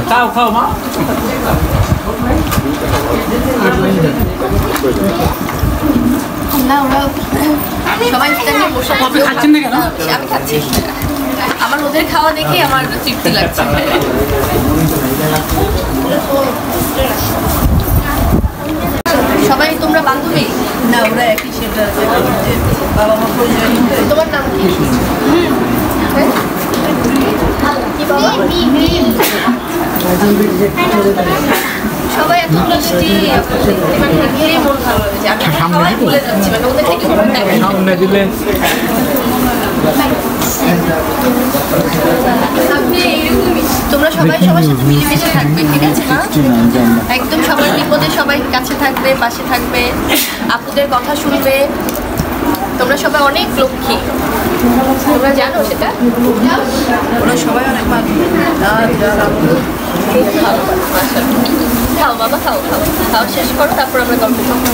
খাও খাও মা না ওরা সবাই স্ট্যান্ডে বসে আপনি খাচ্ছেন না কেন? আমি খাচ্ছি আমার ওদের খাওয়া দেখে আমার তৃপ্তি লাগছে সবাই তোমরা বান্ধবী না ওরা একই সেটা বাবা মা পরিচয় তোমার নাম কি কি বাবা সবাই এত মিষ্টি মানে দেখে মন ভালো হয়েছে আমি সবাই ভুলে যাচ্ছি মানে ওদের থেকে সামনে দিলে তোমরা সবাই সবার সাথে মিলেমিশে থাকবে ঠিক আছে না একদম সবার বিপদে সবাই কাছে থাকবে পাশে থাকবে আপুদের কথা শুনবে তোমরা সবাই অনেক লক্ষ্মী তোমরা জানো সেটা ওরা সবাই অনেক ভালো খাও বাবা খাও খাও খাও শেষ করো তারপর আমরা গল্প করবো